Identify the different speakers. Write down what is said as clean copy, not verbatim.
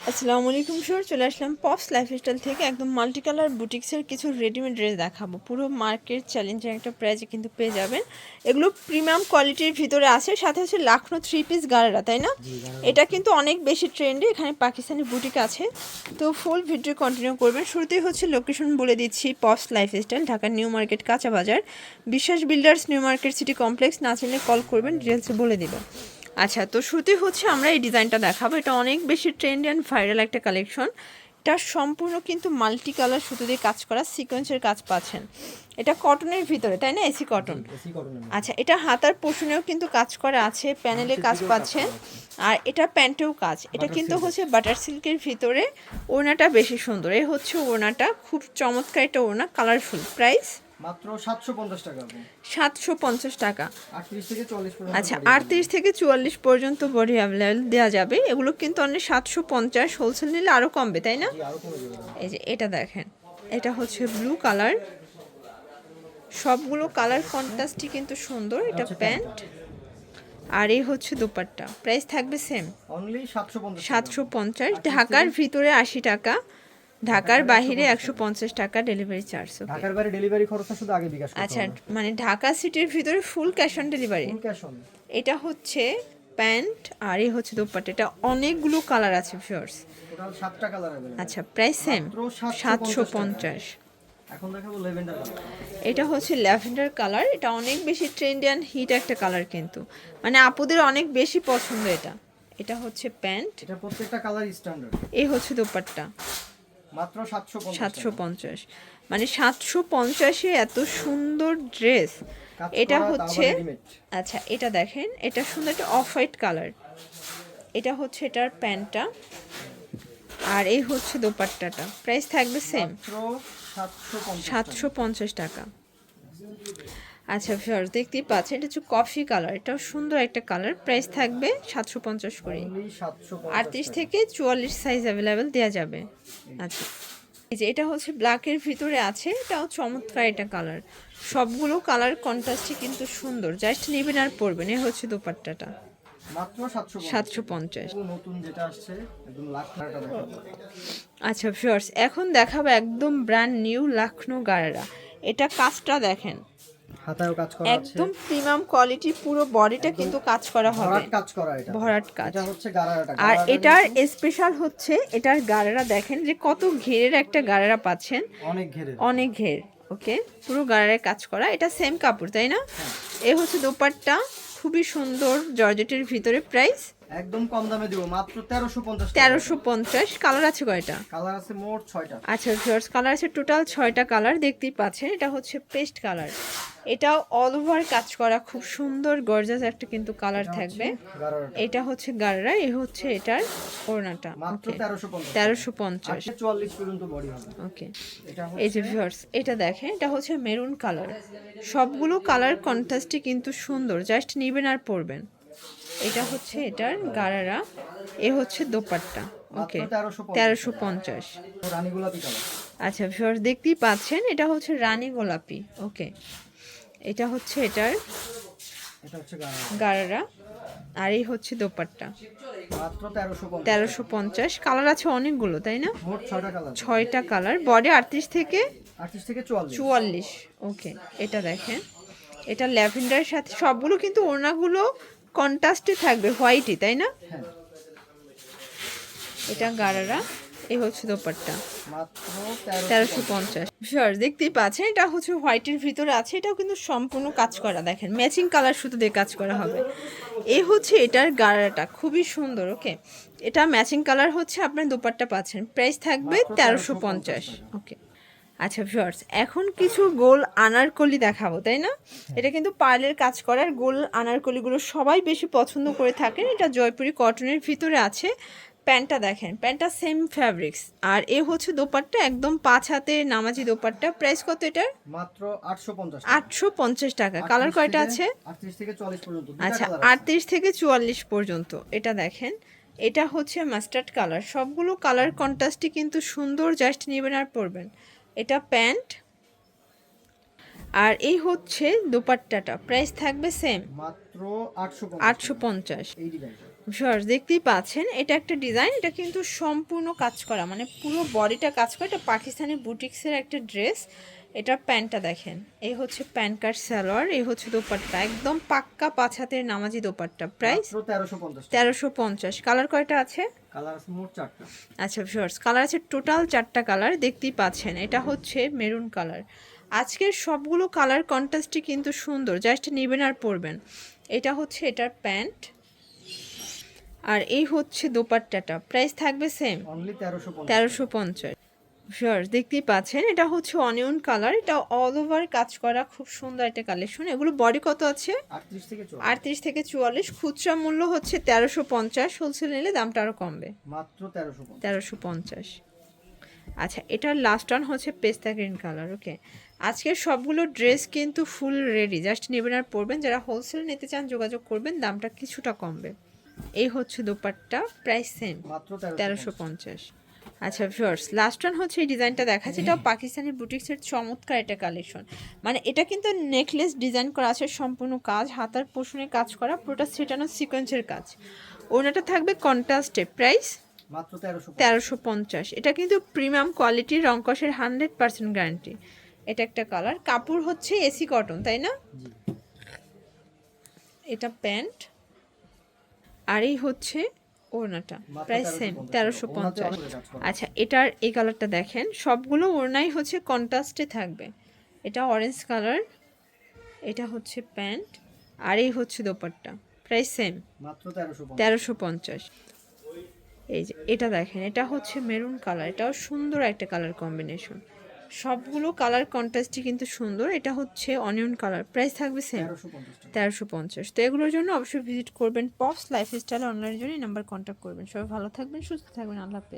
Speaker 1: আসসালামু আলাইকুম স্যার, চলে আসলাম পপস লাইফস্টাইল থেকে একদম মাল্টি কালার বুটিক্সের কিছু রেডিমেড ড্রেস দেখাবো। পুরো মার্কেট চ্যালেঞ্জিং একটা প্রাইজে কিন্তু পেয়ে যাবেন। এগুলো প্রিমিয়াম কোয়ালিটির ভিতরে আছে, সাথে হচ্ছে লাখনো 3 পিস গারারা, তাই না? এটা কিন্তু অনেক বেশি ট্রেন্ডে, এখানে পাকিস্তানি বুটিক আছে। তো ফুল ভিডিও কন্টিনিউ করবেন। শুরুতেই হচ্ছে লোকেশন বলে দিচ্ছি, pops lifestyle, Dhaka new market কাঁচা বাজার, বিশ্বাস builders new market city complex. না চিনলে কল করবেন, ডিটেলসে বলে দেবেন। আচ্ছা, তো শুরুতে হচ্ছে আমরা এই ডিজাইনটা দেখাবো। এটা অনেক বেশি ট্রেন্ড অ্যান্ড ভাইরাল একটা কালেকশন। এটা সম্পূর্ণ কিন্তু মাল্টি কালার সুতো দিয়ে কাজ করা, সিকোয়েন্সের কাজ পাচ্ছেন। এটা কটনের ভিতরে, তাই না? AC cotton. আচ্ছা, এটা হাতার পোষণেও কিন্তু কাজ করা আছে, প্যানেলে কাজ পাচ্ছেন, আর এটা প্যান্টেও কাজ। এটা কিন্তু হচ্ছে বাটার সিল্কের ভিতরে। ওড়নাটা বেশি সুন্দর, এই হচ্ছে ওড়নাটা, খুব চমৎকার একটা ওড়না, কালারফুল। প্রাইস
Speaker 2: মাত্র 750 টাকা।
Speaker 1: 750 টাকা।
Speaker 2: 38 থেকে 44 পর্যন্ত।
Speaker 1: আচ্ছা, 38 থেকে 44 পর্যন্ত বডি অ্যাভেলেবল দেওয়া যাবে। এগুলো কিন্তু অনেক 750, হোলসেল নিলে আরও কমবে, তাই না? এই যে এটা দেখেন, এটা হচ্ছে ব্লু কালার। সবগুলো কালার কন্ট্রাস্টই কিন্তু সুন্দর। এটা প্যান্ট, আর এই হচ্ছে দোপাট্টা। প্রাইস থাকবে সেম,
Speaker 2: অনলি 750।
Speaker 1: 750। ঢাকার ভিতরে 80 টাকা, ঢাকার বাইরে 150 টাকা ডেলিভারি চার্জ।
Speaker 2: ঢাকার বাইরে ডেলিভারি খরচটা শুধু আগে বিকাশ করতে হবে।
Speaker 1: আচ্ছা, মানে ঢাকা সিটির ভিতরে full cash on delivery.
Speaker 2: Full cash on.
Speaker 1: এটা হচ্ছে প্যান্ট, আর এই হচ্ছে দোপাট্টা। এটা অনেকগুলো কালার আছে ভিউয়ার্স।
Speaker 2: টোটাল 7টা কালার अवेलेबल।
Speaker 1: আচ্ছা, প্রাইস সেম, 750।
Speaker 2: এখন দেখাবো ল্যাভেন্ডার কালার।
Speaker 1: এটা হচ্ছে ল্যাভেন্ডার কালার। এটা অনেক বেশি ট্রেন্ডি অ্যান্ড হিট একটা কালার, কিন্তু মানে আপুদের অনেক বেশি পছন্দ এটা। এটা হচ্ছে প্যান্ট,
Speaker 2: এটা প্রত্যেকটা কালার স্ট্যান্ডার্ড।
Speaker 1: এই হচ্ছে দোপাট্টা।
Speaker 2: মাত্র 750।
Speaker 1: 750, মানে 750-এ এত সুন্দর ড্রেস। এটা হচ্ছে, আচ্ছা এটা দেখেন, এটা সুন্দর একটা অফ হোয়াইট কালার। এটা হচ্ছে এটার প্যান্টটা, আর এই হচ্ছে দোপাট্টাটা। প্রাইস থাকবে সেম,
Speaker 2: মাত্র
Speaker 1: 750 টাকা। আচ্ছা ভিউয়ার্স, দেখতেই পাচ্ছেন, এটা হচ্ছে কফি কালার। এটাও সুন্দর একটা কালার। প্রাইস থাকবে 750 করে। 38 থেকে 44 সাইজ অ্যাভেলেবেল দেওয়া যাবে। আচ্ছা, এই যে এটা হচ্ছে ব্ল্যাকের ভিতরে আছে, এটাও চমৎকার একটা কালার। সবগুলো কালার কন্ট্রাস্টই কিন্তু সুন্দর, জাস্ট নেবেন আর পরবেন। এই হচ্ছে দোপাট্টাটা,
Speaker 2: মাত্র
Speaker 1: 750।
Speaker 2: নতুন যেটা আসছে একদম লাখ টাকাটা দেখাবো।
Speaker 1: আচ্ছা ভিউয়ার্স, এখন দেখাবো একদম ব্র্যান্ড নিউ লাখনো গারারা। এটা কাজটা দেখেন,
Speaker 2: হাতায়ও কাজ করা আছে,
Speaker 1: একদম প্রিমিয়াম কোয়ালিটি। পুরো বডিটা কিন্তু কাজ করা হবে,
Speaker 2: ভরাট কাজ করা। এটা
Speaker 1: ভরাট কাজ।
Speaker 2: এটা হচ্ছে গারারাটা।
Speaker 1: আর এটার স্পেশাল হচ্ছে এটার গারারা দেখেন, যে কত ঘেরের একটা গারারা পাচ্ছেন,
Speaker 2: অনেক ঘেরে,
Speaker 1: অনেক ঘের। ওকে, পুরো গারারে কাজ করা। এটা সেম কাপড়, তাই না? এ হচ্ছে দোপাট্টা, খুবই সুন্দর জর্জেটের ভিতরে। প্রাইস
Speaker 2: একদম কম দামে দিব, মাত্র 1350 টাকা।
Speaker 1: 1350। কালার আছে কয়টা?
Speaker 2: কালার আছে মোট 6টা।
Speaker 1: আচ্ছা ভিউয়ার্স, কালার আছে টোটাল 6টা কালার, দেখতেই পাচ্ছেন। এটা হচ্ছে পেস্ট কালার, এটাও অল ওভার কাজ করা, খুব সুন্দর গর্জাস একটা কিন্তু কালার থাকবে। এটা হচ্ছে গারারা, এই হচ্ছে এটার ওড়নাটা।
Speaker 2: মাত্র 1350।
Speaker 1: 1350,
Speaker 2: 44 পর্যন্ত বডি হবে।
Speaker 1: ওকে। এই যে ভিউয়ার্স, এটা দেখেন, এটা হচ্ছে মেরুন কালার। সবগুলো কালার কন্ট্রাস্টই কিন্তু সুন্দর, জাস্ট নেবেন আর পরবেন। এটা হচ্ছে এটার গারারা, এ হচ্ছে দোপাট্টা। ওকে, 1350।
Speaker 2: রানী গোলাপি কালার।
Speaker 1: আচ্ছা ভিউয়ার্স, দেখতেই পাচ্ছেন, এটা হচ্ছে রানী গোলাপি। ওকে, এটা হচ্ছে এটার
Speaker 2: এটা হচ্ছে
Speaker 1: গারারা, আর এই হচ্ছে দোপাট্টা।
Speaker 2: মাত্র 1350।
Speaker 1: 1350। কালার আছে অনেকগুলো, তাই না?
Speaker 2: মোট 6টা কালার।
Speaker 1: 6টা কালার। বডি 38 থেকে
Speaker 2: 44।
Speaker 1: 44। ওকে, এটা দেখেন, এটা ল্যাভেন্ডারের সাথে সবগুলো কিন্তু ওড়নাগুলো কন্ট্রাস্টে থাকবে, হোয়াইটই, তাই না?
Speaker 2: হ্যাঁ।
Speaker 1: এটা গারারা, এই হচ্ছে দোপাট্টা।
Speaker 2: মাত্র
Speaker 1: 1350। ভিউয়ার্স, দেখতেই পাচ্ছেন, এটা হচ্ছে হোয়াইটের ভিতরে আছে। এটাও কিন্তু সম্পূর্ণ কাজ করা, দেখেন ম্যাচিং কালার সুতো দিয়ে কাজ করা হবে। এই হচ্ছে এটার গারাটা, খুবই সুন্দর। ওকে, এটা ম্যাচিং কালার হচ্ছে, আপনার দোপাট্টা পাচ্ছেন। প্রাইস থাকবে 1350। ওকে। আচ্ছা ভিউয়ার্স, এখন কিছু গোল আনারকলি দেখাবো, তাই না? এটা কিন্তু পার্লের কাজ করার গোল আনারকলিগুলো সবাই বেশি পছন্দ করে থাকেন। এটা জয়পুরি কটনের ভিতরে আছে। প্যান্টটা দেখেন, প্যান্টটা সেম ফ্যাব্রিক্স, আর এ হচ্ছে দোপাট্টা, একদম 5 হাতে নামাজি দোপাট্টা। প্রাইস কত এটার?
Speaker 2: মাত্র 850।
Speaker 1: 850 টাকা। কালার কয়টা আছে?
Speaker 2: 38 থেকে 44 পর্যন্ত।
Speaker 1: আচ্ছা, 38 থেকে 44 পর্যন্ত। এটা দেখেন, এটা হচ্ছে মাস্টার্ড কালার। সবগুলো কালার কন্ট্রাস্টই কিন্তু সুন্দর, জাস্ট নেবেন আর পরবেন। এটা প্যান্ট, আর এই হচ্ছে দোপাট্টাটা। প্রাইস থাকবে সেম,
Speaker 2: মাত্র 850।
Speaker 1: 850। ভিউয়ার্স দেখতেই পাচ্ছেন এটা একটা ডিজাইন, এটা কিন্তু সম্পূর্ণ কাজ করা, মানে পুরো বডিটা কাজ করা। এটা পাকিস্তানি বুটিক্সের একটা ড্রেস। এটার প্যান্টটা দেখেন, এই হচ্ছে প্যান্ট কাট সালোয়ার, এই হচ্ছে দোপাট্টা, একদম পাক্কা 5 হাতের নামাজি দোপাট্টা। প্রাইস
Speaker 2: মাত্র 1350 টাকা।
Speaker 1: 1350। কালার কয়টা আছে?
Speaker 2: কালার আছে মোট 4টা।
Speaker 1: আচ্ছা ভিউয়ার্স, কালার আছে টোটাল 4টা কালার, দেখতেই পাচ্ছেন। এটা হচ্ছে মেরুন কালার। আজকের সবগুলো কালার কন্ট্রাস্টই কিন্তু সুন্দর, জাস্ট নেবেন আর পরবেন। এটা হচ্ছে এটার প্যান্ট, আর এই হচ্ছে দোপাট্টাটা। প্রাইস থাকবে সেম
Speaker 2: অনলি 1350।
Speaker 1: 1350। ভিউয়ার্স দেখতেই পাচ্ছেন, এটা হচ্ছে অনিয়ন কালার, এটা অল ওভার কাজ করা, খুব সুন্দর একটা কালেকশন। এগুলো বডি কত আছে?
Speaker 2: 38 থেকে 44।
Speaker 1: 38 থেকে 44। খুচরা মূল্য হচ্ছে 1350, হোলসেল নিলে দামটা আরও কমবে,
Speaker 2: মাত্র 1350।
Speaker 1: 1350। আচ্ছা, এটার লাস্ট ওয়ান হচ্ছে পেস্তা গ্রিন কালার। ওকে, আজকের সবগুলো ড্রেস কিন্তু ফুল রেডি, জাস্ট নেবেন আর পরবেন। যারা হোলসেল নিতে চান যোগাযোগ করবেন, দামটা কিছুটা কমবে। এই হচ্ছে দোপাট্টা, প্রাইস সেম
Speaker 2: মাত্র
Speaker 1: 1350। আচ্ছা ভিউয়ার্স, লাস্ট ওয়ান হচ্ছে এই ডিজাইনটা দেখাচ্ছে, এটাও পাকিস্তানি বুটিক্সের চমৎকার একটা কালেকশন। মানে এটা কিন্তু নেকলেস ডিজাইন করা আছে, সম্পূর্ণ কাজ, হাতার পোষণে কাজ করা, পুরোটা সেটানো সিকোয়েন্সের কাজ। ওনাটা থাকবে কন্ট্রাস্টে। প্রাইস
Speaker 2: মাত্র 1350।
Speaker 1: 1350। এটা কিন্তু প্রিমিয়াম কোয়ালিটির, রংকসের 100% গ্যারান্টি। এটা একটা কালার, কাপড় হচ্ছে এসি কটন, তাই না?
Speaker 2: জি।
Speaker 1: এটা প্যান্ট, আর এই হচ্ছে ওড়নাটা। Price same 1350। আচ্ছা, এটার এই কালারটা দেখেন, সবগুলো ওড়নাই হচ্ছে কন্ট্রাস্টে থাকবে। এটা অরেঞ্জ কালার, এটা হচ্ছে প্যান্ট, আর এই হচ্ছে দোপাট্টা। প্রাইস সেম
Speaker 2: মাত্র 1350।
Speaker 1: 1350। এই যে এটা দেখেন, এটা হচ্ছে মেরুন কালার, এটাও সুন্দর একটা কালার কম্বিনেশন। সবগুলো কালার কন্ট্রাস্টই কিন্তু সুন্দর। এটা হচ্ছে অনিয়ন কালার, প্রাইস থাকবে সেম
Speaker 2: 1350 টাকা।
Speaker 1: 1350। তো এগুলোর জন্য অবশ্যই ভিজিট করবেন পপস লাইফস্টাইল অনলাইনের জন্য, এই নাম্বার কন্ট্যাক্ট করবেন। সবাই ভালো থাকবেন, সুস্থ থাকবেন, আল্লাহ হাফেজ।